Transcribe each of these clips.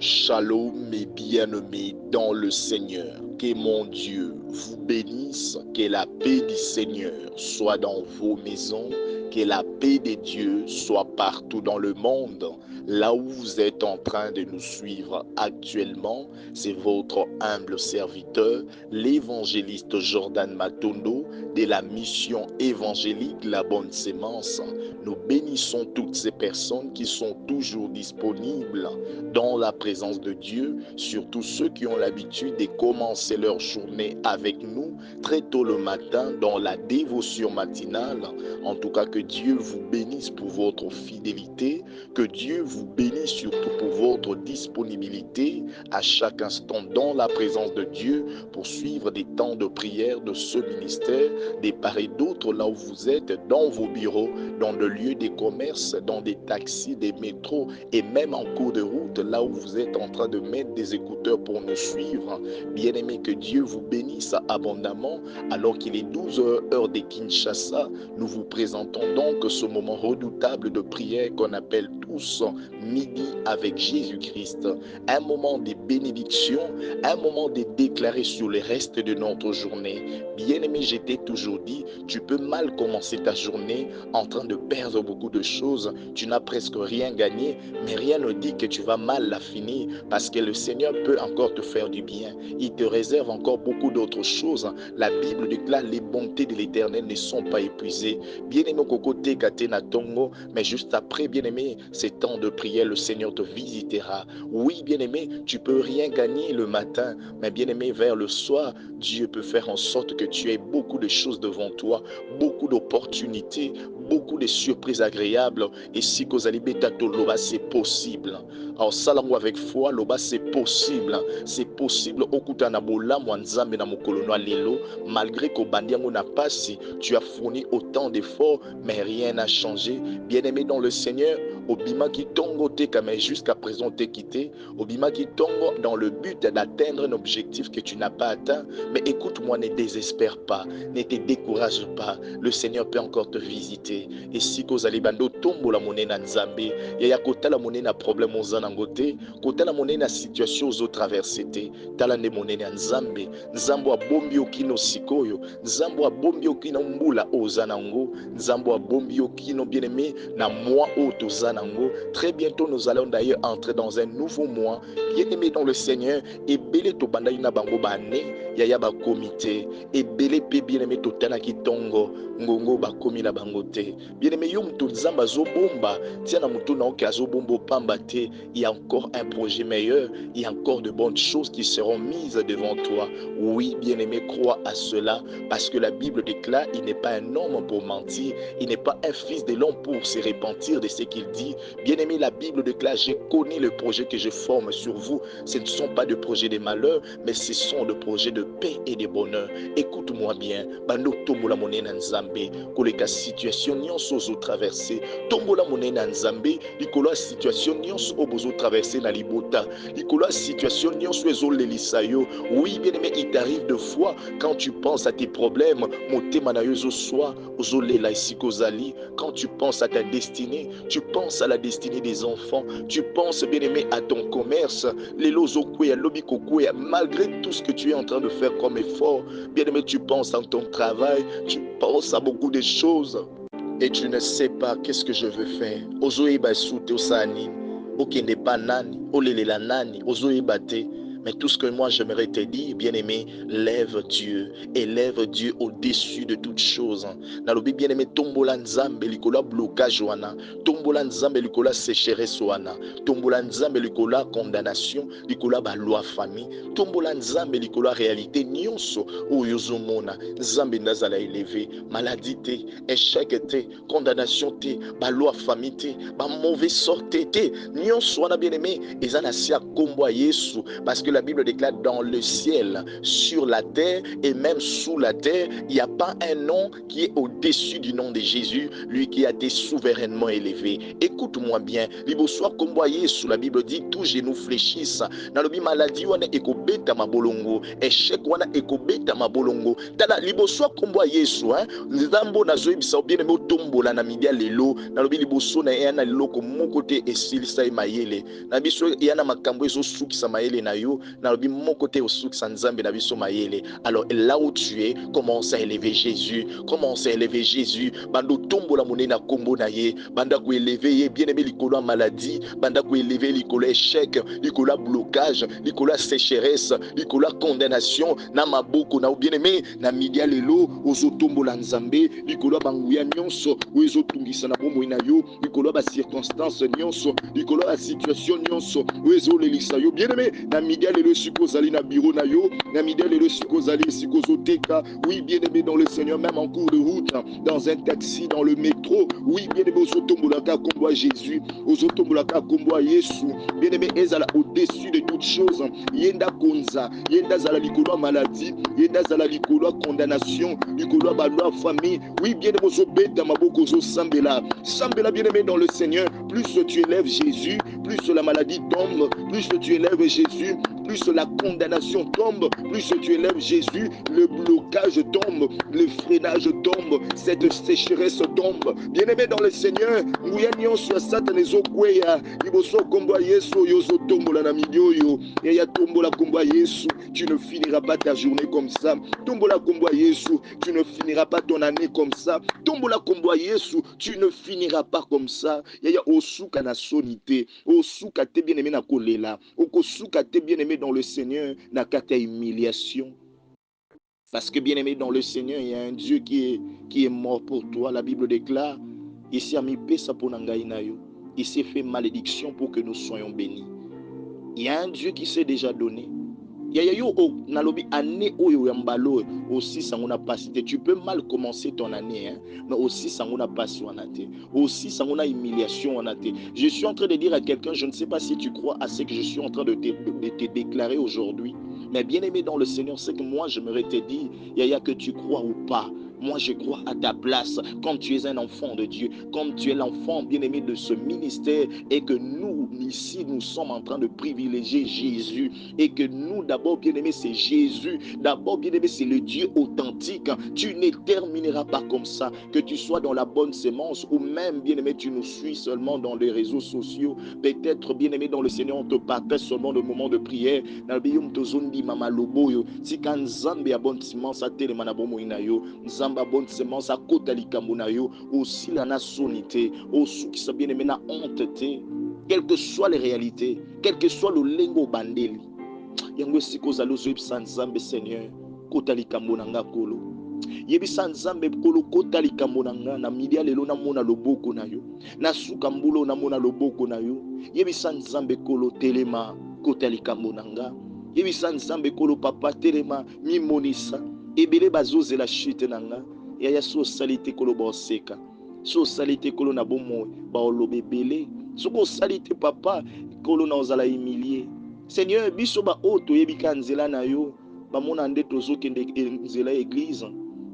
Shalom mes bien-aimés dans le Seigneur. Que mon Dieu vous bénisse, que la paix du Seigneur soit dans vos maisons, que la paix de Dieu soit partout dans le monde. Là où vous êtes en train de nous suivre actuellement, c'est votre humble serviteur, l'évangéliste Jordan Matondo de la mission évangélique La Bonne Sémence. Nous bénissons toutes ces personnes qui sont toujours disponibles dans la présence de Dieu, surtout ceux qui ont l'habitude de commencer leur journée avec nous très tôt le matin dans la dévotion matinale. En tout cas, que Dieu vous bénisse pour votre fidélité, que Dieu vous bénisse surtout pour votre disponibilité à chaque instant dans la présence de Dieu pour suivre des temps de prière de ce ministère, des part et d'autres là où vous êtes, dans vos bureaux, dans le lieu des commerces, dans des taxis, des métros et même en cours de route, là où vous êtes en train de mettre des écouteurs pour nous suivre. Bien-aimé, que Dieu vous bénisse abondamment. Alors qu'il est 12 heures de Kinshasa, nous vous présentons donc ce moment redoutable de prière qu'on appelle tous midi avec Jésus-Christ. Un moment de bénédiction, un moment de déclarer sur le reste de notre journée. Bien-aimé, je t'ai toujours dit, tu peux mal commencer ta journée en train de perdre beaucoup de choses. Tu n'as presque rien gagné, mais rien ne dit que tu vas mal la finir parce que le Seigneur peut encore te faire du bien. Il te réserve encore beaucoup d'autres choses. La Bible déclare les bontés de l'Éternel ne sont pas épuisées. Bien-aimé, Kokote Katena Tongo, mais juste après, bien-aimé, ces temps de prière, le Seigneur te visitera. Oui, bien-aimé, tu peux rien gagner le matin, mais bien-aimé, vers le soir, Dieu peut faire en sorte que tu aies beaucoup de choses devant toi, beaucoup d'opportunités, beaucoup de surprises agréables. Et si Kozalibetato Loba, c'est possible. Alors, salamou avec foi, Loba, c'est possible. C'est possible. Okutana bola mwanzambe na mokolono lelo, malgré qu'au bandiango n'a pas si tu as fourni autant d'efforts, mais rien n'a changé. Bien-aimé dans le Seigneur, Obima qui tongo te mais jusqu'à présent t'es quitté. Obima qui tongo dans le but d'atteindre un objectif que tu n'as pas atteint. Mais écoute-moi, ne désespère pas, ne te décourage pas. Le Seigneur peut encore te visiter. Et si kozalibando tombo la monnaie na nzambe, yaya kota la monnaie na problème aux anangote, kota la monnaie na situation aux autres traversées. Tala nde monnaie na nzambe, nzambo abombi okino sikoyo, nzambo abombi okino mbula ozanango, nzambo abombi okino bien-aimé na mois ozanango. Très bientôt nous allons d'ailleurs entrer dans un nouveau mois, bien-aimé dans le Seigneur, et belé to banda ina bango bane, yaya ba comité, et belé pe bien-aimé to tana kitongo, ngongo ba komi na bangote. Bien-aimé yo muto nzamba zo bomba, tiana muto na oka zo bombo pamba te, il y a encore un projet meilleur, il y a encore de bonnes choses qui seront mises devant toi. Oui, bien-aimé, crois à cela, parce que la Bible déclare, il n'est pas un homme pour mentir, il n'est pas un fils de l'homme pour se repentir de ce qu'il dit. Bien-aimé, la Bible déclare, je connais le projet que je forme sur vous. Ce ne sont pas des projets de malheur, mais ce sont des projets de paix et de bonheur. Écoute-moi bien, bando tombola monnaie na nzambe, koleka situation nyonso ozo traverser, tombola monnaie na nzambe, likolo situation nyonso obozo traverser na libota, likolo situation nyonso ezolelisa yo. Oui, bien-aimé, il t'arrive de fois quand tu penses à tes problèmes, motema na yo ezosoa ozolela esika ozali. Quand tu penses à ta destinée, tu penses à la destinée des enfants, tu penses, bien-aimé, à ton commerce, lelo ozokweya lobi kokweya, malgré tout ce que tu es en train de faire comme effort, bien-aimé, tu penses à ton travail, tu penses à beaucoup de choses et tu ne sais pas qu'est-ce que je veux faire. Ozoyeba soute osani, okende pa nani, olelela nani, ozoyeba te. Mais tout ce que moi j'aimerais te dire, bien-aimé, lève Dieu, élève Dieu au-dessus de toutes choses. Nalobi bien-aimé, tombola nzambe likola blocage wana, tombola nzambe likola sécheresse wana, tombola nzambe likola condamnation, likola ba loi famille, tombola nzambe likola réalité nyonso oyo zomona, nzambe nazala élevé, maladie te, échec te, condamnation te, ba loi famille te, ba mauvais sort te, nyonso wana bien-aimé, ezana sia kombo Yesu, parce que la Bible déclare dans le ciel, sur la terre et même sous la terre, il n'y a pas un nom qui est au-dessus du nom de Jésus, lui qui a été souverainement élevé. Écoute-moi bien, liboso kombo Yesu, la Bible dit tout genou fléchisse. Dans le maladie wana ekobeta mabolongo, échec wana ekobeta mabolongo. Tala liboso kombo Yesu, nzambo na zoe bisa bien aimé tombola na midia lelo, na lobi liboso na yana loko moko te esilisa mayele. Na biso yana makambo ezo sukisa mayele na yo, na lobi moko te osukisa nzambe na biso mayele. Alors là où tu es, commence à élever Jésus, commence à élever Jésus. Bando tombola monena kombo na ye, banda ko élever ye bien aimé likolo maladie, banda ko élever likolo échec, likolo blocage, likolo sécheresse, likolo condamnation, na maboko na bien aimé na midia lelo ozo tombola nzambe, likolo banguya nyonso, ozo tungisa na bombo na yo, likolo ba circonstance nyonso, likolo ba situation nyonso, ozo lelisa yo bien aimé na midia lelo sikozali na bureau na yo, na midia lelo sikozali sikozoteka, oui bien aimé dans le Seigneur, même en cours de route, dans un taxi, dans le métro, oui bien aimé ozo tombola ka kombo Jésus, ozo tombola ka kombo Yesu, bien aimé ezala au-dessus de toutes choses, yenda konza, yenda zala likolo maladie, yenda zala likolo condamnation, likolo ba loi famille, oui bien aimé ozo beta maboko ozo sambela, sambela bien aimé dans le Seigneur, plus tu élèves Jésus, plus la maladie tombe, plus tu élèves Jésus, plus la condamnation tombe, plus tu élèves Jésus, le blocage tombe, le freinage tombe, cette sécheresse tombe. Bien-aimé dans le Seigneur, tu ne finiras pas ta journée comme ça. Tombola kombo Yesu, tu ne finiras pas ton année comme ça. Tombola kombo Yesu, tu ne finiras pas comme ça. Yaya osuka na sonité, osuka te bien-aimé na kolela, okosuka te bien-aimé dans le Seigneur na kata humiliation. Parce que bien-aimé dans le Seigneur, il y a un Dieu qui est mort pour toi. La Bible déclare, il s'est mis pesa ponangai na yo. Il s'est fait malédiction pour que nous soyons bénis. Il y a un Dieu qui s'est déjà donné. Aussi sangona passé. Tu peux mal commencer ton année, mais aussi sangona passion en athée. Aussi sangona humiliation en athée. Je suis en train de dire à quelqu'un, je ne sais pas si tu crois à ce que je suis en train de te déclarer aujourd'hui, mais bien aimé dans le Seigneur, c'est que moi j'aimerais te dire, Yaya, que tu crois ou pas. Moi, je crois à ta place, comme tu es un enfant de Dieu, comme tu es l'enfant bien-aimé de ce ministère, et que nous, ici, nous sommes en train de privilégier Jésus, et que nous, d'abord, bien-aimé, c'est Jésus, d'abord, bien-aimé, c'est le Dieu authentique. Tu ne termineras pas comme ça, que tu sois dans la bonne sémence, ou même, bien-aimé, tu nous suis seulement dans les réseaux sociaux, peut-être, bien-aimé, dans le Seigneur, on te partage seulement le moment de prière, si quand Zambé a bonne sémence, à télémanabomo inayo, ba bonne semence à kota likambo na yo aussi la nationalité aussi qui sont bien aimé na honte te, quelles que soient les réalités, quel que soit le lengo bandeli yango siko zalo zo ibisa nzambe Seigneur kota likambo na nga kolo yebisa nzambe kolo kota likambo na nga na midia lelo na mona loboko na yo na suka mbulo na mona loboko na yo yebisa nzambe kolo telema kota likambo na nga yebisa nzambe kolo papa telema mi monisa ebele bazoze la chute nanga yaya so salite kolo boseka so salite kolo na bomo ba olobebele soko salite papa kolo na ozala humilié Seigneur biso ba oto yebika nzela na yo ba mona nde tozokende nzela église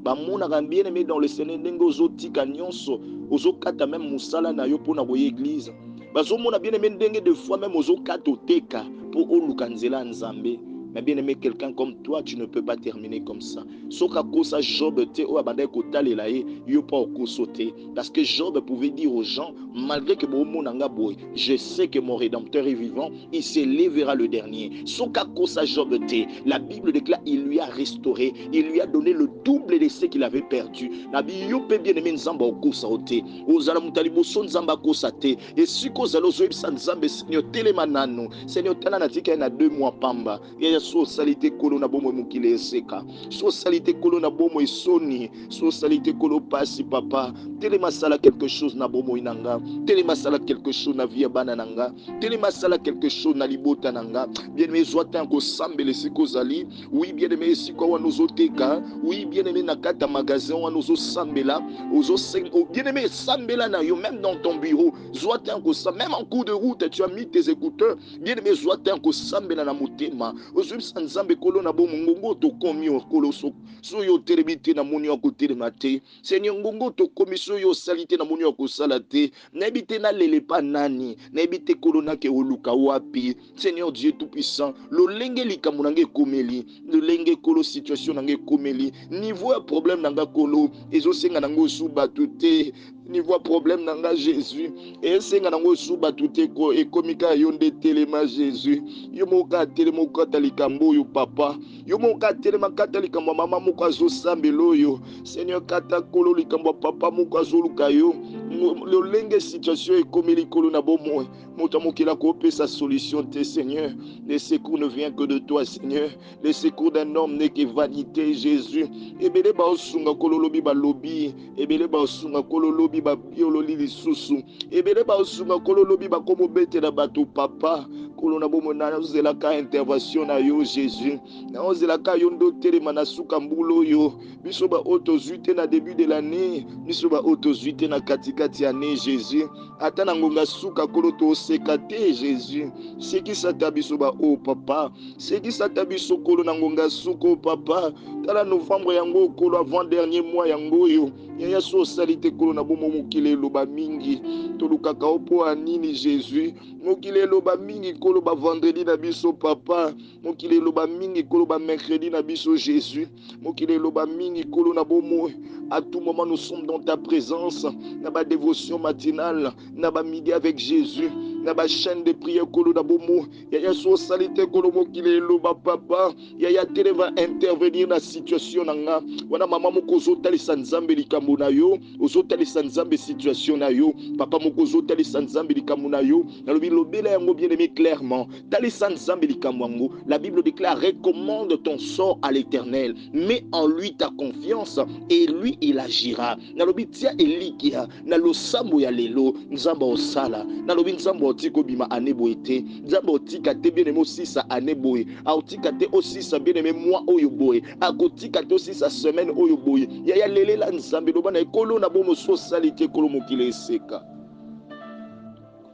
ba mona bien aimé dans le Seigneur ndenge ozotika nyonso ozokata même musala na yo pona boye église bazo mona bien aimé ndenge de fois même ozokata oteka pour oluka nzela nzambe. Mais bien aimé, quelqu'un comme toi, tu ne peux pas terminer comme ça. Soka kosa Job te o abandai kotale la e yo pa okosote. Parce que Job pouvait dire aux gens, malgré que bomo nanga boy, je sais que mon rédempteur est vivant, il s'élèvera le dernier. Soka kosa Job te, la Bible déclare, il lui a restauré, il lui a donné le double de ce qu'il avait perdu. Nabi yo pe bien aimé nzamba okosa ote. Ozala mutali boso nzamba kosa te. Et si kozalo zo ibsa nzambe Seigneur telemanano. Seigneur tana natika na 2 mois pamba. Et ya so salite kolo na bomo mukile eseka. So salite kolo na bomo esoni. So salite kolo pasi papa. Tele masala quelque chose na bomo inanga. Tele masala quelque chose na via banananga. Tele masala quelque chose na libota nanga. Bien-aimé, zoata ko sambele siko zali. Oui, bien-aimé, siko wa nozo teka. Oui, bien-aimé, nakata magasin wa nozo sambela. Ozo sengo. Bien-aimé, sambela na yo, même dans ton bureau. Zoata ko sa, même en cours de route, tu as mis tes écouteurs. Bien-aimé, zoata ko sambela na motema. Ozo sanzambe kolo na bomo ngongo to komi o kolo so. So yo terebite na moni ko telemate. Seigneur ngongo to komi so yo salite na moni ko salate. Nebite na lele pa nani. Nebite kolo na ke oluka wapi. Seigneur Dieu tout-puissant, le lenge likambo nange komeli, le lenge kolo situation nange komeli, niveau ya problème nanga kolo, ezo senga nango su batute, niveau ya problème nanga Jésus, et senga nango su batute ko ekomika yonde telema Jésus, yo moka telema kata likambo yo papa, yo moka telema kata likambo mama moko azo sambelo yo, Seigneur kata kolo likambo papa moko azo luka yo, le lenge situation ekomeli kolo na bomo, moto mokila ko pe sa solution te Seigneur. Le secours ne vient que de toi, Seigneur. Le secours d'un homme n'est que vanité, Jésus. Ebele ba osunga kololobi ba lobi. Ebele ba osunga kololobi ba biololi lisusu. Ebele ba osunga kololobi ba komo bete na bato papa. Kolona bomo na ozelaka intervention na yo, Jésus. Na ozelaka yo ndo telema na suka mbulo yo. Biso ba otozuite na début de l'année. Biso ba otozuite na katikati année, Jésus. Ata na ngonga suka kolo to sekate, Jésus. C'est qui ça tabiso ba oh papa, c'est qui ça tabiso kolo nangonga suko papa, tala novembre yango kolo avant dernier mois yango yo, ya so salite kolo na bomo mokile loba mingi, tolukaka opo anini Jésus, mokile loba mingi kolo ba vendredi na biso papa, mokile loba mingi kolo ba mercredi na biso Jésus, mokile loba mingi kolo na bomo, à tout moment nous sommes dans ta présence, na ba dévotion matinale, na ba midi avec Jésus, na ba chaîne de prière kolo na bomo, ya so salite kolo mokile loba papa, ya tele va intervenir na situation nanga, wana mama moko zo talisa nzambe likambo na yo, ozo talisa nzambe situation na yo, papa moko zo talisa nzambe likambo na yo, na lobi lobela yango bien aimé clairement, talisa nzambe likambo yango, la Bible déclare recommande ton sort à l'Éternel, mets en lui ta confiance et lui il agira. Na lobi tia elikia, na lo sambo ya lelo, nzamba osala, na lobi nzamba otiko bima anebo ete, nzamba otika te bien aimé aussi sa aneboe, a otika te aussi sa bien aimé mois oyo boye, a kotika te aussi sa semaine oyo boye, ya lele la nzambe loba na ekolo na bomo so salite kolo mokile eseka.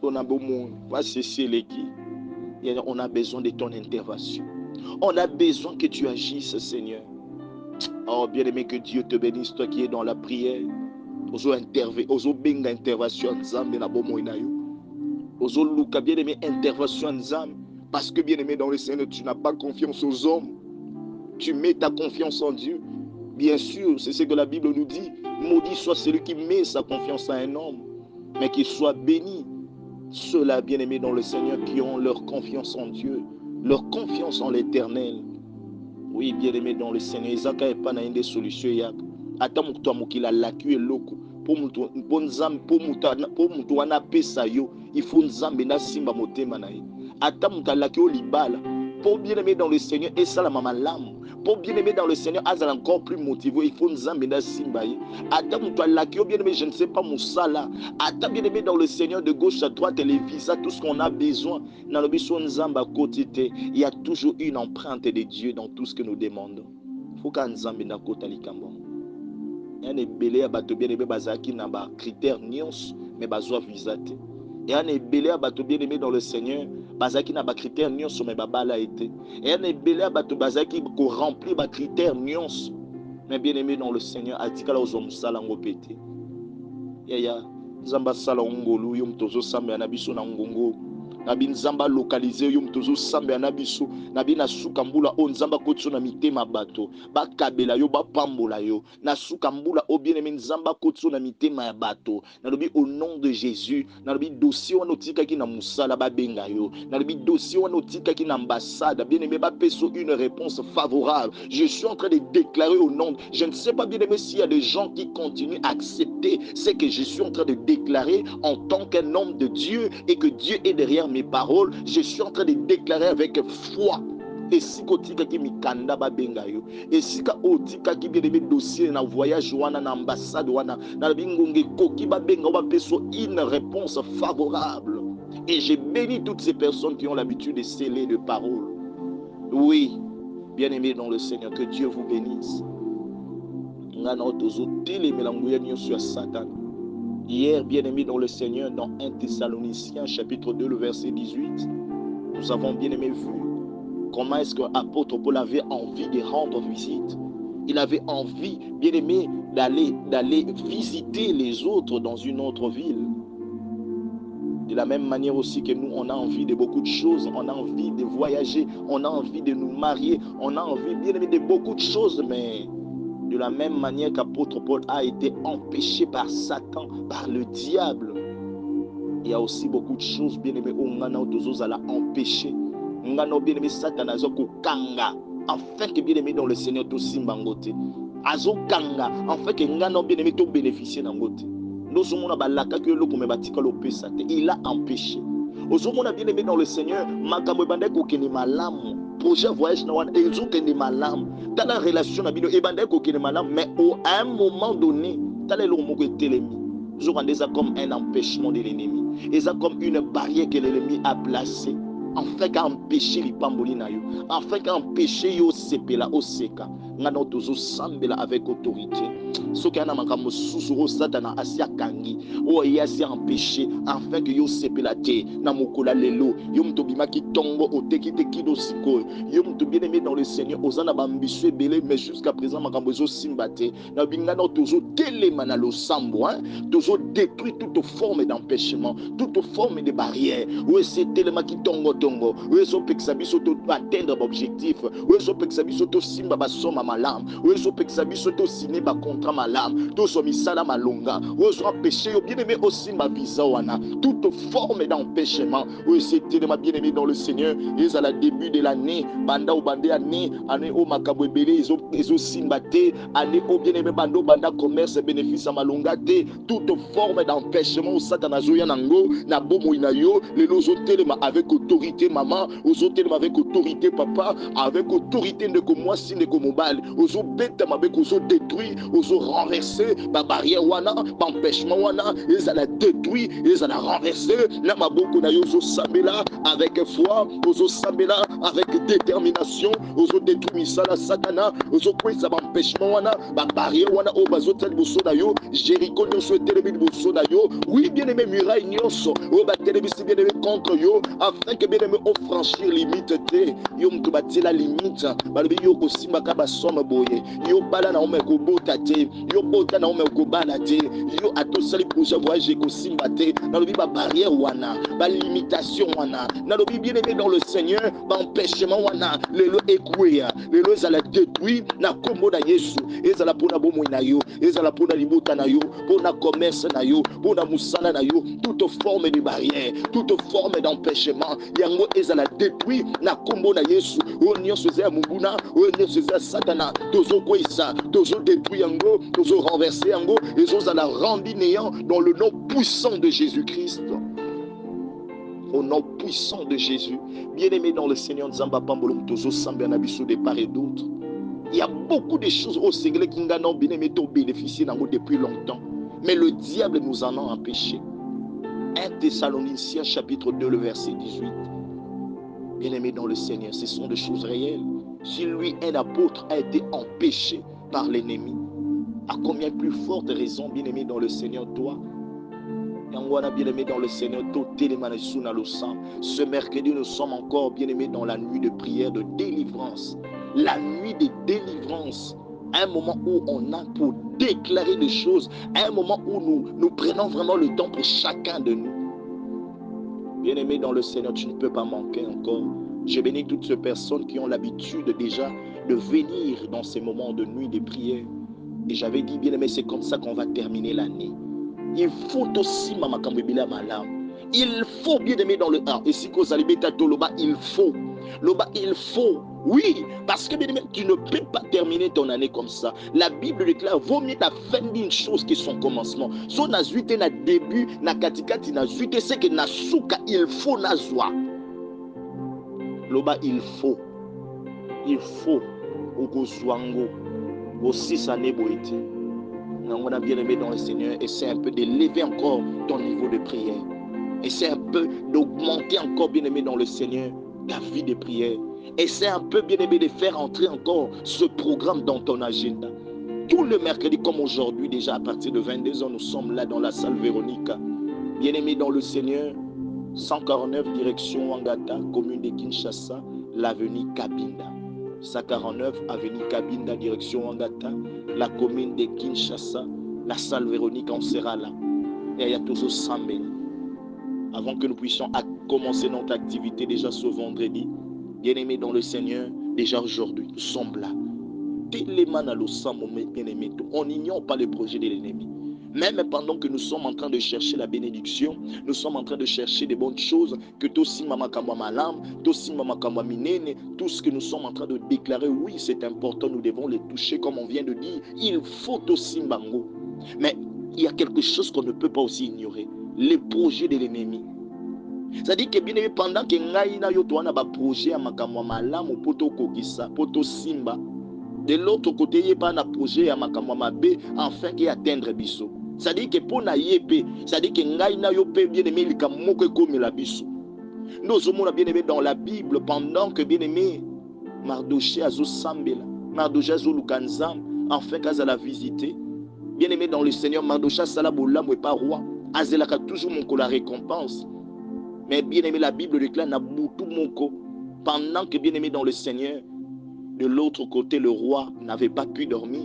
On a besoin, va cesser les qui. On a besoin de ton intervention. On a besoin que tu agisses, Seigneur. Oh, bien-aimé, que Dieu te bénisse, toi qui es dans la prière. Ozo benga intervention nzambe na bomo inayo. Ozo luka bien-aimé intervention nzambe parce que bien-aimé dans le Seigneur, tu n'as pas confiance aux hommes. Tu mets ta confiance en Dieu. Bien sûr, c'est ce que la Bible nous dit. Maudit soit celui qui met sa confiance à un homme, mais qu'il soit béni. Ceux-là, bien-aimés dans le Seigneur, qui ont leur confiance en Dieu, leur confiance en l'Éternel. Oui, bien-aimés dans le Seigneur, Isaka n'est pas dans une solution. Ata mutu amukila laku eloko pour mutu wana pesa yo, il faut nzambe na simba motema na ye. Ata mutu laku libala pour bien-aimé dans le Seigneur et ça la mama lam. Pour bien-aimé dans le Seigneur, Azal encore plus motivé, il faut nous amener à Simbaye. Attends, bien-aimé, je ne sais pas Moussala. Attends, bien-aimé dans le Seigneur, de gauche à droite, les visas, tout ce qu'on a besoin. Dans le biso Nzamba côté, il y a toujours une empreinte de Dieu dans tout ce que nous demandons. Il faut qu'un Nzamba na kota likambo. Il y a des belé à bateau bien-aimé bazaki na ba critères nyons, mais bazoa visate. Il y a des belé à bateau bien-aimé dans le Seigneur. Bazaki na ba critères nyons mais babala été. Et un belé à bateau bazaki ko remplir ba critères nyons. Mais bien aimé dans le Seigneur, atikala ozom sala ngopete. Ya nzamba sala ngolu yom tozo samba na biso na ngongo. Nabi nzamba localisé yom tozo samba na biso. Nabi na sukambula o nzamba kotso na mitema bato. Ba kabela yo ba pambola yo. Na sukambula o bien aimé nzamba kotso na mitema ya bato. Nabi au nom de Jésus, nabi dossier wanotika ki na musala ba benga yo. Nabi dossier wanotika ki na ambassade, bien aimé ba peso une réponse favorable. Je suis en train de déclarer au nom, je ne sais pas bien aimé s'il y a des gens qui continuent à accepter ce que je suis en train de déclarer en tant qu'un homme de Dieu et que Dieu est derrière mes paroles. Je suis en train de déclarer avec foi esika otikaki mikanda babenga yo, esika otikaki bien-aimé dossier na voyage wana na ambassade wana na bingonge koki babenga bapeso une réponse favorable. Et j'ai béni toutes ces personnes qui ont l'habitude de sceller de paroles. Oui, bien-aimé dans le Seigneur, que Dieu vous bénisse. Hier, bien-aimé dans le Seigneur, dans 1 Thessaloniciens chapitre 2, le verset 18, nous avons bien-aimé vu comment est-ce qu'un apôtre Paul avait envie de rendre visite. Il avait envie, bien-aimé, d'aller visiter les autres dans une autre ville. De la même manière aussi que nous, on a envie de beaucoup de choses. On a envie de voyager, on a envie de nous marier, on a envie, bien-aimé, de beaucoup de choses. Mais de la même manière qu'apôtre Paul a été empêché par Satan, par le diable, il y a aussi beaucoup de choses, bien-aimé, où on a empêché. On a bien-aimé Satan a kanga, afin que bien-aimé dans le Seigneur tout simbangote. Azo kanga, afin que on bien-aimé tout bénéficier d'angote. Il a empêché. Ozomona bien-aimé dans le Seigneur, makambo bande ko keni malamu. Projet voyage na wana ezo keni malamu. Dans la relation na bino e bande ko keni malamu, mais à un moment donné, dans le moko etelemi. Zo ça comme un empêchement de l'ennemi. Et ça comme une barrière que l'ennemi a placée. Afin qu'empêcher les pambolina yo, afin qu'empêcher yo sepela o seka. Ngana tozo sambela avec autorité. Ce qui a makambo susuro satana asia kangi o yasi empêcher afin que yo sepela te na mokola lelo yo mtobima ki tongo oteki te kido siko yo mtobien aimé dans le Seigneur ozana bambiswe belé mais jusqu'à présent makambo zo simbate na bingana tozo telema na lo sambo tozo détruit toute forme d'empêchement, toute forme de barrière. Ou c'est telema ki tongo ou est-ce que biso to atteindre l'objectif, ou est-ce que to simba ba soma malam, ou est-ce que to signer ba contrat malam, to somi sala malonga, ou est-ce empêcher bien-aimé au simba visa wana, toute forme d'empêchement, ou c'est tellement bien-aimé dans le Seigneur, et à la début de l'année, banda ou bandé année au makabo belé, ils ont simbaté, année au bien-aimé bando banda commerce bénéfice à malonga te, toute forme d'empêchement au satanazoya nango, na bomo inayo, les lozo telema avec autorité maman, aux autres avec autorité papa, avec autorité de comme moi, si de comme mobile, aux autres bêtes avec aux autres détruits, aux autres renversés, ma barrière wana, ma empêchement wana, ils allaient détruire, ils allaient renverser, là ma beaucoup na yozo samela avec foi, aux autres samela avec détermination, aux autres détruire ça la satana, aux autres ça empêchement wana, ma barrière wana au bazotel bosso dayo, Jéricho nous souhaite les bosso dayo, oui bien aimé muraille nyonso, au batele bien aimé contre yo, afin que bien au franchir limite te yo mtu bati la limite balobi yo kosimba ka basoma boye yo bala na ome ko bota te yo bota na ome ko bala te yo atosali projet voyage kosimba te na lobi ba barrière wana ba limitation wana na lobi bien aimé dans le Seigneur ba empêchement wana lelo ekouya lelo za la détruire na kombo na Yesu ezala pona bomo na yo ezala pona libota na yo pona commerce na yo pona musala na yo toute forme de barrière toute forme d'empêchement yango ezala détruit na kombo na Yesu o nyonso za munguna o nyonso za satana tozo kwisa tozo détruit yango tozo renverser yango ezo za la rendre néant dans le nom puissant de Jésus-Christ. Au nom puissant de Jésus, bien-aimé dans le Seigneur Nzamba Pambolom tozo sambia na biso de part et d'autre. Il y a beaucoup de choses au Seigneur qui n'ont bien-aimé to bénéficier nango depuis longtemps, mais le diable nous en a empêché. 1 Thessaloniciens chapitre 2 le verset 18. Bien-aimé dans le Seigneur, ce sont des choses réelles. Si lui, un apôtre, a été empêché par l'ennemi, à combien plus forte raison, bien-aimé dans le Seigneur, toi, bien-aimé dans le Seigneur, ce mercredi, nous sommes encore, bien-aimé, dans la nuit de prière de délivrance. La nuit de délivrance. Un moment où on a pour déclarer des choses, un moment où nous prenons vraiment le temps pour chacun de nous. Bien-aimé dans le Seigneur, tu ne peux pas manquer encore. Je bénis toutes ces personnes qui ont l'habitude déjà de venir dans ces moments de nuit de prière. Et j'avais dit, bien-aimé, c'est comme ça qu'on va terminer l'année. Il faut aussi, Mama Kambebila Malam. Il faut, bien-aimé, dans le 1. Et si il faut. Loba, il faut. Oui, parce que bien-aimé, tu ne peux pas terminer ton année comme ça. La Bible déclare, vaut mieux la fin d'une chose que son commencement. So na zuite na début, na katikati na zuite, c'est que na souka, il faut na zoa. Loba, il faut. il faut Okozwango, aussi ça n'est beau été. On a bien aimé dans le Seigneur, essaie un peu d'élever encore ton niveau de prière. Essaie un peu d'augmenter encore, bien aimé dans le Seigneur, ta vie de prière. Essaie un peu, bien aimé, de faire entrer encore ce programme dans ton agenda. Tout le mercredi, comme aujourd'hui, déjà à partir de 22h, nous sommes là dans la salle Véronique. Bien aimé dans le Seigneur, 149 direction Wangata, commune de Kinshasa, l'avenue Kabinda. 149 avenue Kabinda, direction Wangata, la commune de Kinshasa, la salle Véronique, on sera là. Et il y a toujours Sambel. Avant que nous puissions commencer notre activité déjà ce vendredi, bien-aimés dans le Seigneur, déjà aujourd'hui, nous sommes là. Bien-aimés, on n'ignore pas le projet de l'ennemi. Même pendant que nous sommes en train de chercher la bénédiction, nous sommes en train de chercher des bonnes choses, que tout ce que nous sommes en train de déclarer, oui, c'est important, nous devons les toucher, comme on vient de dire, il faut aussi Mbango. Mais il y a quelque chose qu'on ne peut pas aussi ignorer, les projets de l'ennemi. C'est-à-dire que bien aimé, pendant que Ngaïna Yotoana ba projet à Makamwa Malamu Poto Kokisa, Poto Simba, de l'autre côté, il y a un projet à Makamwa Mabe, afin qu'il atteindre Bisso. C'est-à-dire que pour Naïepe, c'est-à-dire que Ngaïna Yope, bien aimé, il Kamoke comme la Bisso. Nous avons bien aimé dans la Bible, pendant que bien aimé, Mardoché Azo Sambela, Mardoché Azo Lukanzam, afin qu'elle a visité. Bien aimé dans le Seigneur, Mardoché Salabolam n'est pas roi. Azelaka toujours mon la récompense. Mais bien aimé, la Bible déclare Nabutu Moko. Pendant que bien aimé dans le Seigneur, de l'autre côté, le roi n'avait pas pu dormir.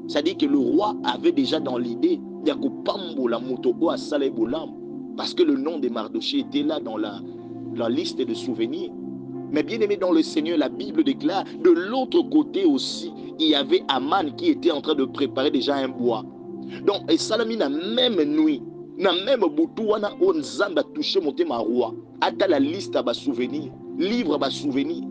C'est-à-dire que le roi avait déjà dans l'idée Yakupambola Motoko Asalebolam. Parce que le nom de Mardoché était là dans la liste de souvenirs. Mais bien aimé dans le Seigneur, la Bible déclare, de l'autre côté aussi, il y avait Aman qui était en train de préparer déjà un bois. Donc, et Salami la même nuit, na même boutou wana on zamba touché monté ma roi. Ata la liste à bas souvenir, livre à bas souvenir.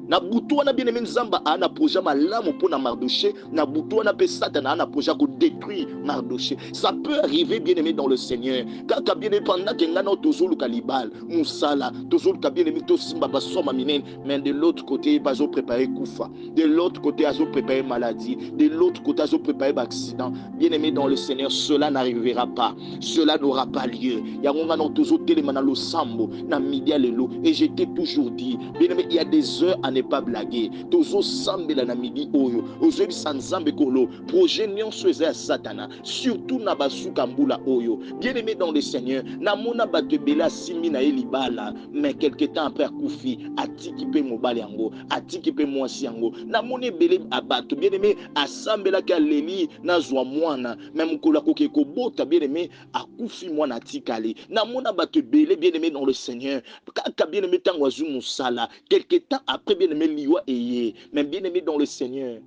Na boutou wana bien aimé nzamba ana projet malamu pour na Mardoché, na boutou wana pe Satan ana projet ko détruire Mardoché. Ça peut arriver bien aimé dans le Seigneur. Quand bien aimé pendant que ngana tozolu kalibal, musala, tozolu ka bien aimé to simba ba soma minen, mais de l'autre côté bazo préparer koufa. De l'autre côté azo préparer maladie, de l'autre côté azo préparer accident. Bien aimé dans le Seigneur, cela n'arrivera pas. Cela n'aura pas lieu. Yangonga no tozo telemana lo sambo na midia lelo et je t'ai toujours dit, bien aimé, il y a des heures à ne pas blaguer. Tozo sambela na midi oyo, ozo sanzambe kolo, projet nyonso eza satana, surtout na basuka mbula oyo. Bien aimé dans le Seigneur, na mona batebela simi na elibala, mais quelque temps après akufi, atiki pe mobali yango, atiki pe mwasi yango. Na mona bele abato, bien aimé, asambela ka leli na zwa mwana, même kola koke kobota, bien aimé, akufi mwana tikali. Na mona batebele, bien aimé dans le Seigneur, kaka bien aimé tango azu musala, quelque temps après bien aimé liwa eye, mais bien aimé dans le Seigneur.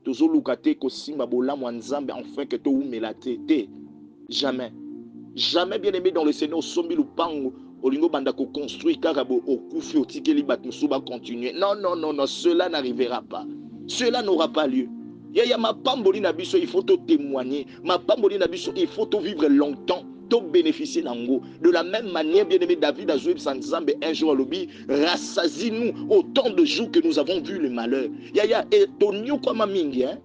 Tozo lukate ko simba bola mwanzambe enfin que to umelate te. Jamais. Jamais bien aimé dans le Seigneur sombi lupango olingo banda ko construire karabo okufi otikeli bat musuba continuer. Non non non non, cela n'arrivera pas. Cela n'aura pas lieu. Ya ma pamboli na biso, il faut te témoigner. Ma pamboli na biso, il faut te vivre longtemps. Bénéficier d'ango. De la même manière, bien-aimé David a joué Sanzambe un jour à l'obi, rassasie-nous autant de jours que nous avons vu le malheur. Yaya et tonio comme mingi, hein.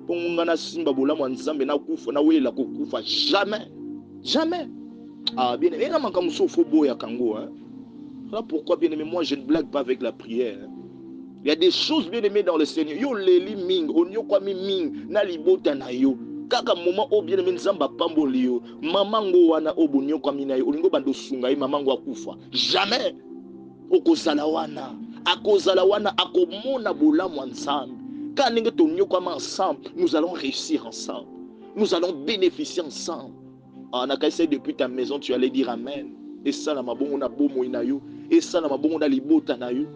Pongana simba bola mwanzambe na kufa na wela kokufa jamais. Jamais. Ah bien aimé, na comme ça faut boya kango, hein. Voilà pourquoi bien aimé, moi je ne blague pas avec la prière. Hein. Il y a des choses bien aimées dans le Seigneur. Yo leli ming, onyo kwa ming na libota na yo. Kaka moment o bien aimé nzamba pambolio mamango wana obunyo kwa minayo olingo bando sunga yi mamango akufa jamais okozala wana akomona bolamu ensemble quand ninge tonyo kwa ensemble nous allons réussir ensemble, nous allons bénéficier ensemble. On a cassé depuis ta maison, tu allais dire amen. Et ça la mabongo na bomo inayo, et ça la mabongo na libota na yo.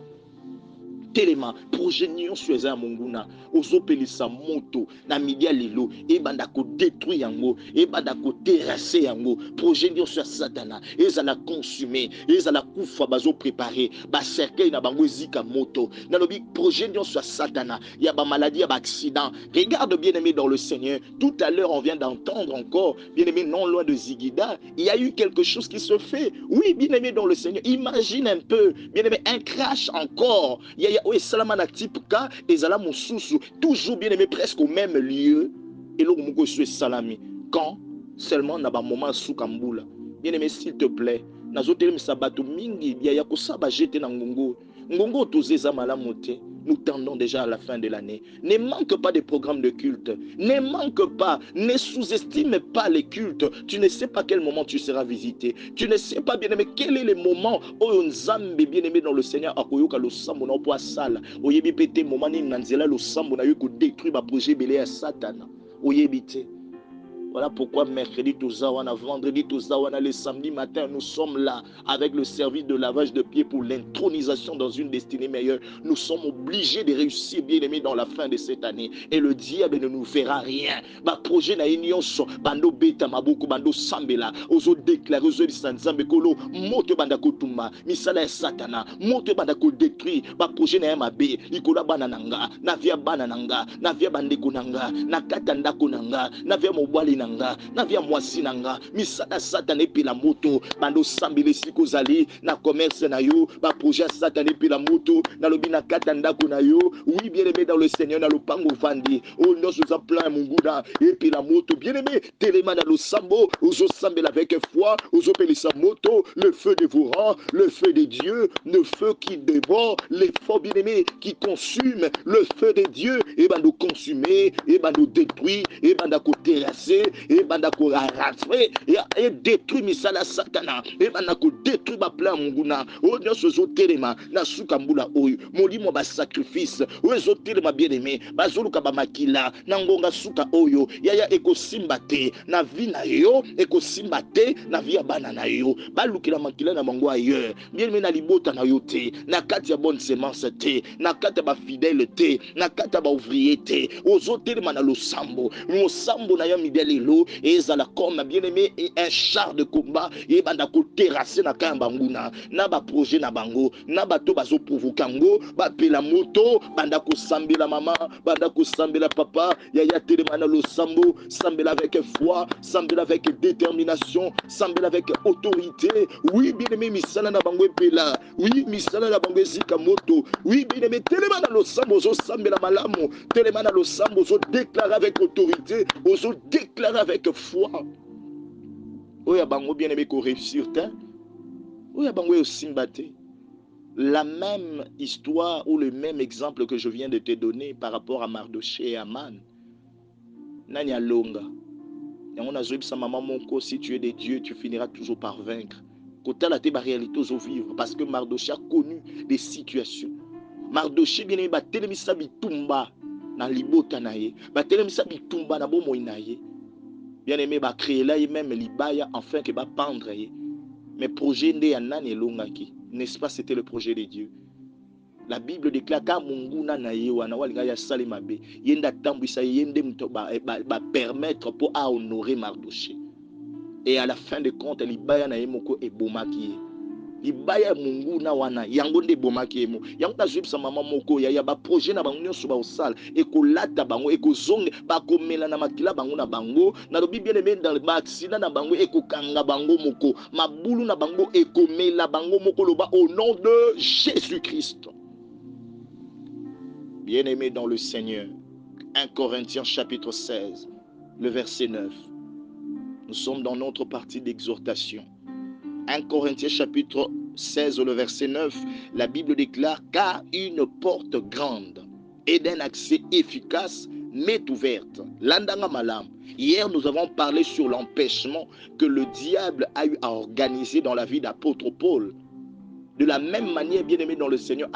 Telema projet nyonso eza monguna ozopelisa moto na midia lelo ebanda ko détruire yango ebanda ko terrasser yango projet nyonso ya satana ezala consumer ezala kufa bazo préparer ba cercueil na bango ezika moto na lobi projet nyonso ya satana ya ba maladie ya ba accident. Regarde bien aimé dans le Seigneur, tout à l'heure on vient d'entendre encore bien aimé non loin de Zigida, il y a eu quelque chose qui se fait. Oui bien aimé dans le Seigneur, imagine un peu bien aimé un crash encore. Il y a ya oyo esalama na type K ezala mosusu toujours bien aimé presque au même lieu eloko moko esu esalami quand seulement na ba moment suka mbula. Bien aimé, s'il te plaît, nazotelemisa bato mingi ya kosaba jete na ngongo. Ngongo tozeza malamu te. Nous tendons déjà à la fin de l'année. Ne manque pas de programmes de culte. Ne manque pas. Ne sous-estime pas les cultes. Tu ne sais pas quel moment tu seras visité. Tu ne sais pas, bien aimé, quel est le moment où Nzambe, bien aimé dans le Seigneur, akoyoka lo sambo na po sala. Oyebi pete moment ni nanzela lo sambo na yo ko détruire ba projet belé à Satan. Oyebi te. Voilà pourquoi mercredi Tozawana, vendredi Tozawana, le samedi matin, nous sommes là avec le service de lavage de pieds pour l'intronisation dans une destinée meilleure. Nous sommes obligés de réussir, bien aimés, dans la fin de cette année. Et le diable ne nous fera rien. Ma projet na nyonso bando beta mabuku bando sambela ozo déclarer ozo lisanzambe kolo moto banda kotuma misala ya satana moto banda ko détruire ba projet na mabe ikola bana nanga na via bana nanga na via bandeko nanga na kata ndako nanga na via mobali nanga na via mwasi nanga misala satana epela moto bando sambele siko zali na commerce na yo ba projet satana epela moto na lobi na kata ndako na yo. Oui, bien aimé dans le Seigneur na lopango vandi o nyonso za plan munguna epela moto bien aimé téléma na lo sambo ozo sambela avec foi ozo pelisa moto le feu dévorant le feu de Dieu le feu qui dévore les faux bien aimés qui consument le feu de Dieu et ben nous consumer et ben nous détruire et ben nous terrasser et ben nous arracher et détruire misala satana et ben nous détruire ba plan munguna o nyonso zo téléma na sukambula oyo molimo ba sacrifice ozo téléma bien aimé bazoluka ba makila na ngonga suka oyo yaya ekosimba te na vie na yo ekosimba te na vie ya bana na yo balukila makila na bango ailleurs bien aimé na libota na yo te na kati ya bonne semence te na kati ya ba fidèle te na kati ya ba ouvrier te ozo telema na losambo na yo midelelo ezala comme bien aimé un char de combat et banda ko terrasser na kamba nguna na ba projet na bango na bato bazo provoquer ngo ba pela moto banda ko sambela mama banda ko sambela papa yaya telema na losambo sambela avec foi sambela avec détermination sambela avec autorité. Oui bien aimé misala na bango epela oui misala na bango ezika moto oui bien aimé telema na losambo zo sambela malamu telema na losambo zo déclarer avec autorité zo déclarer avec foi oya bango bien aimé ko réussir te oya bango yo simbate. La même histoire ou le même exemple que je viens de te donner par rapport à Mardoché et Aman nani alonga yango nazoyebisa maman moko si tu es de Dieu tu finiras toujours par vaincre kotala te ba réalité ozo vivre parce que Mardoché a connu des situations. Mardoché bien aimé batelemisa bitumba na libota na ye batelemisa bitumba na bomoi na ye bien aimé ba créer là même libaya enfin que ba pendre ye mais projet nde ya nani elongaki n'est-ce pas c'était le projet de Dieu. La Bible déclare ka munguna na ye wana walinga ya salima be yenda tambwisa yende mto ba permettre pour à honorer Mardoché et à la fin de compte libaya na yemoko ebomaki libaya munguna wana yango nde bomaki emo yango tazwipsa mama moko ya ba projet na bango nyonso ba osala ekolata bango ekozonge bakomela na makila bango na bango na lobi bien aimé dans ba accident na bango ekokanga bango moko mabulu na bango ekomela bango moko loba au nom de Jésus-Christ. Bien aimé dans le Seigneur, 1 Corinthiens chapitre 16 le verset 9. Nous sommes dans notre partie d'exhortation. 1 Corinthiens chapitre 16, le verset 9, la Bible déclare « Car une porte grande et d'un accès efficace m'est ouverte. » Landanga malam. Hier, nous avons parlé sur l'empêchement que le diable a eu à organiser dans la vie d'apôtre Paul. De la même manière, bien aimé dans le Seigneur,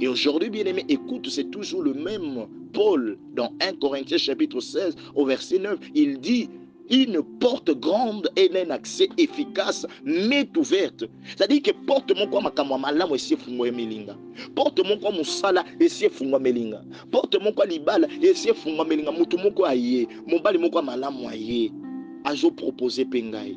et aujourd'hui, bien aimé, écoute, c'est toujours le même Paul dans 1 Corinthiens chapitre 16 au verset 9. Il dit une porte grande et un accès efficace m'est ouverte. C'est-à-dire que porte mon quoi makamwa malamu esi fungwa melinga. Porte mon quoi musala esi fungwa melinga. Porte mon quoi libala esi fungwa melinga mutu moko aye. Mobali mon quoi malamu aye. Ajo proposer pengai.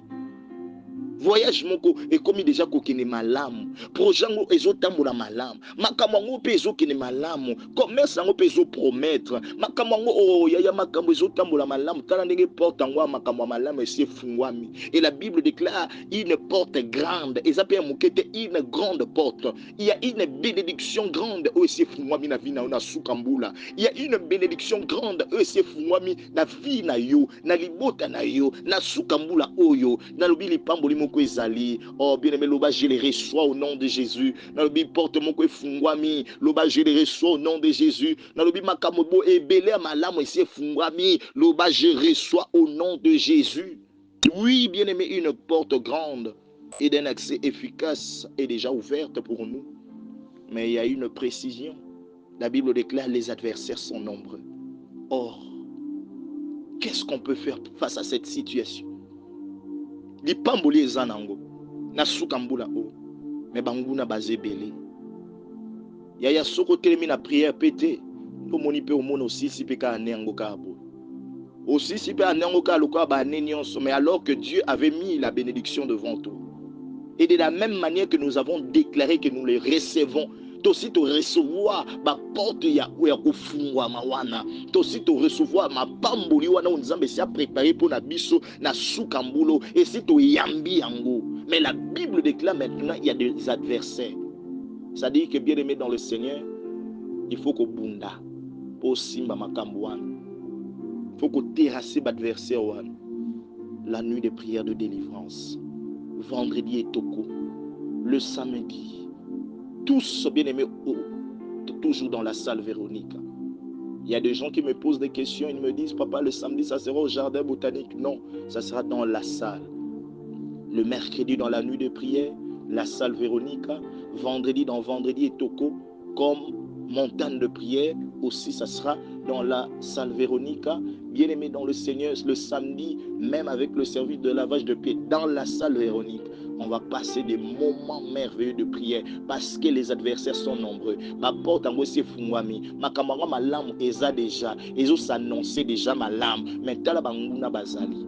voyage moko ekomi déjà kokene malamu, projet ngo ezotambola malamu, makambo ngo pe ezokene malamu, commerce ngo pe ezopromettre, makambo ngo oh yaya makambo ezotambola malamu, tala ndenge porte ngo makambo malamu esi efungwami. Et la Bible déclare une porte grande, et ça peut mokete une grande porte. Il y a une bénédiction grande esi efungwami na vina na sukambula. Il y a une bénédiction grande esi efungwami na vie na yo, na libota na yo, na sukambula oyo, na lobili pamboli moko ezali. Oh bien-aimé, loba je les reçois au nom de Jésus. Na lobi porte moko efungwami, loba je les reçois au nom de Jésus. Na lobi makamobo ebele malamu esi efungwami, loba je reçois au nom de Jésus. Oui, bien-aimé, une porte grande et d'un accès efficace est déjà ouverte pour nous. Mais il y a une précision. La Bible déclare les adversaires sont nombreux. Or, qu'est-ce qu'on peut faire face à cette situation? Li pamboli ezanango na sukambula o mais banguna bazebele. Yaya soko telemi na prière pété. To moni pe omona aussi si pe ka anengo ka bo. Aussi si pe anengo ka lokwa ba nenionso, mais alors que Dieu avait mis la bénédiction devant toi. Et de la même manière que nous avons déclaré que nous les recevons, aussi te recevoir ma porte ya kufungwa mawana, aussi te recevoir ma pamboli wana nzambe si a préparé pour na biso na sukambulo et si to yambi yango. Mais la Bible déclare maintenant il y a des adversaires. Ça dit que bien aimé dans le Seigneur, il faut que bunda pour simba makambo wana. Il faut que terrasser l'adversaire wana. La nuit de prière de délivrance, vendredi et toko, le samedi. Tous bien-aimés, toujours dans la salle Véronique. Il y a des gens qui me posent des questions, ils me disent, papa, le samedi, ça sera au jardin botanique. Non, ça sera dans la salle. Le mercredi, dans la nuit de prière, la salle Véronique. Vendredi, dans vendredi et toko, comme montagne de prière, aussi, ça sera dans la salle Véronique. Bien-aimés dans le Seigneur, le samedi, même avec le service de lavage de pieds, dans la salle Véronique. On va passer des moments merveilleux de prière parce que les adversaires sont nombreux. Ma porte en voici fungwami, ma kamara ma lame eza déjà, ezo s'annoncer déjà ma lame. Mais tala banguna bazali.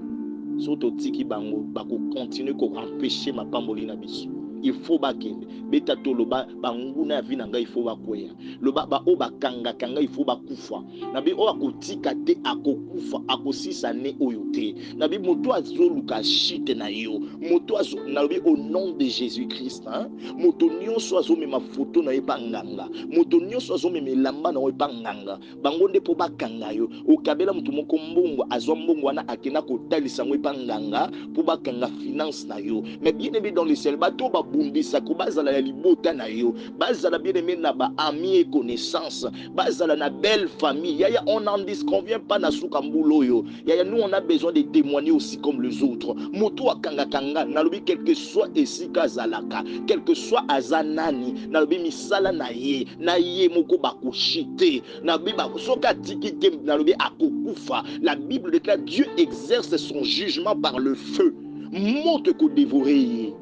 Surtout tiki bango, bako continuer ko empêcher ma pamboli na biso. Il faut bakende. Beta to loba banguna vinanga il faut bakwea. Loba ba o bakanga kanga il faut bakufa. Nabi o akotika te akokufa akosisa ne oyote. Nabi moto azoluka shite na yo. Moto azo nabi au nom de Jésus-Christ, hein? Moto nyonso azomema photo na epanganga. Moto nyonso azomema lamba na epanganga. Bangonde po bakanga yo. Okabela mutu moko mbongo azwa mbongo wana akena kotalisa ngo epanganga po bakanga finance na yo. Mais bien aimé dans le ciel, bato ba bundisa ko bazala ya libota na yo, bazala bien aimé na ba amis et connaissances, bazala na belle famille. Yaya on n'en disconvient pas na sukambulo yo. Yaya nous on a besoin de témoigner aussi comme les autres. Moto akanga kanga na lobi quel que soit esika zalaka, quel que soit azanani, na lobi misala na ye moko bakoshite, na lobi ba soka tikike na lobi akokufa. La Bible déclare Dieu exerce son jugement par le feu. Monte ko dévorer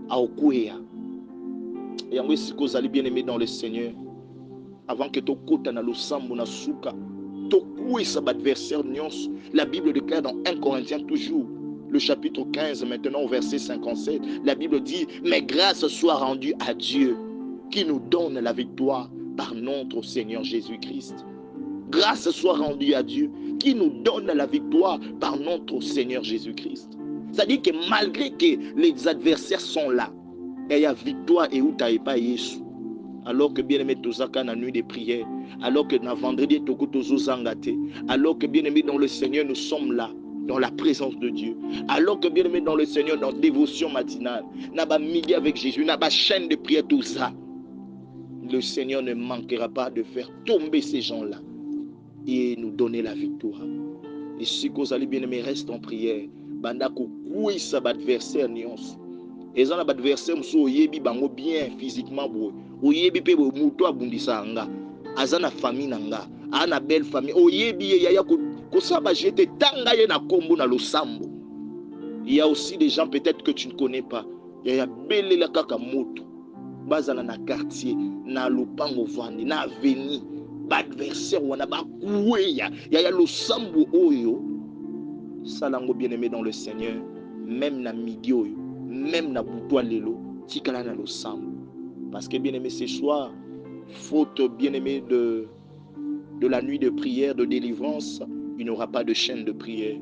aokwea. Et en si kozali bien aimé dans le Seigneur, avant que to kota na losambo na suka, to kwesa adversaire nyonso. La Bible déclare dans 1 Corinthiens toujours, le chapitre 15 maintenant au verset 57, la Bible dit, mais grâce soit rendue à Dieu qui nous donne la victoire par notre Seigneur Jésus-Christ. Grâce soit rendue à Dieu qui nous donne la victoire par notre Seigneur Jésus-Christ. C'est-à-dire que malgré que les adversaires sont là, il y a victoire et où tu pas Jésus. Alors que bien aimé Tozaka na nuit de prière, alors que dans vendredi Toko Tozo Zangate, alors que bien aimé dans le Seigneur nous sommes là, dans la présence de Dieu, alors que bien aimé dans le Seigneur, dans la dévotion matinale, n'a pas midi avec Jésus, n'a pas chaîne de prière tout ça. Le Seigneur ne manquera pas de faire tomber ces gens-là et nous donner la victoire. Et si vous allez bien aimé, reste en prière. Bandako kouisa adversaire nyonso. Ezana adversaire mso oyebi bango bien physiquement bo. Oyebi pe muto abundisa nga. Azana famille nanga. Ana belle famille. Oyebi yaya ko saba jete tanga ye na kombo na losambo. Il y a aussi des gens peut-être que tu ne connais pas. Yaya belle la kaka moto. Bazana na quartier, na lopango vandi, na avenue. Adversaire wana ba kouya. Yaya losambo oyo. Salango bien-aimé dans le Seigneur, même na midi oyo, même na boutoua lelo, tikala na losambo. Parce que bien aimé ce soir, faute bien aimé de la nuit de prière, de délivrance, il n'y aura pas de chaîne de prière.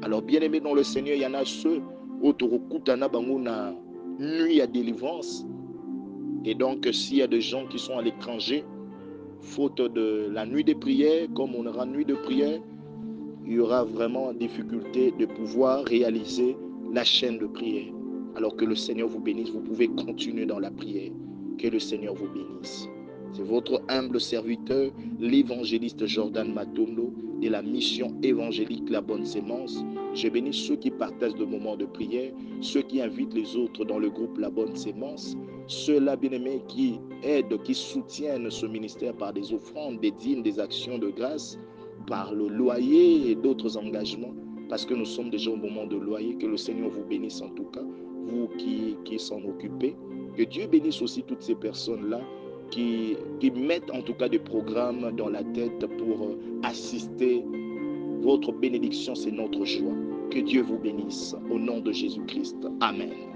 Alors bien aimé dans le Seigneur, il y en a ceux autourokutana bango na nuit à délivrance. Et donc s'il y a des gens qui sont à l'étranger, faute de la nuit de prière, comme on aura nuit de prière, il y aura vraiment difficulté de pouvoir réaliser la chaîne de prière. Alors que le Seigneur vous bénisse, vous pouvez continuer dans la prière. Que le Seigneur vous bénisse. C'est votre humble serviteur, l'évangéliste Jordan Matondo, de la mission évangélique La Bonne Sémence. Je bénis ceux qui partagent de moments de prière, ceux qui invitent les autres dans le groupe La Bonne Sémence, ceux-là, bien-aimés, qui aident, qui soutiennent ce ministère par des offrandes, des dîmes, des actions de grâce, par le loyer et d'autres engagements, parce que nous sommes déjà au moment de loyer. Que le Seigneur vous bénisse en tout cas, vous qui s'en occupez. Que Dieu bénisse aussi toutes ces personnes-là qui mettent en tout cas des programmes dans la tête pour assister. Votre bénédiction, c'est notre joie. Que Dieu vous bénisse au nom de Jésus-Christ. Amen.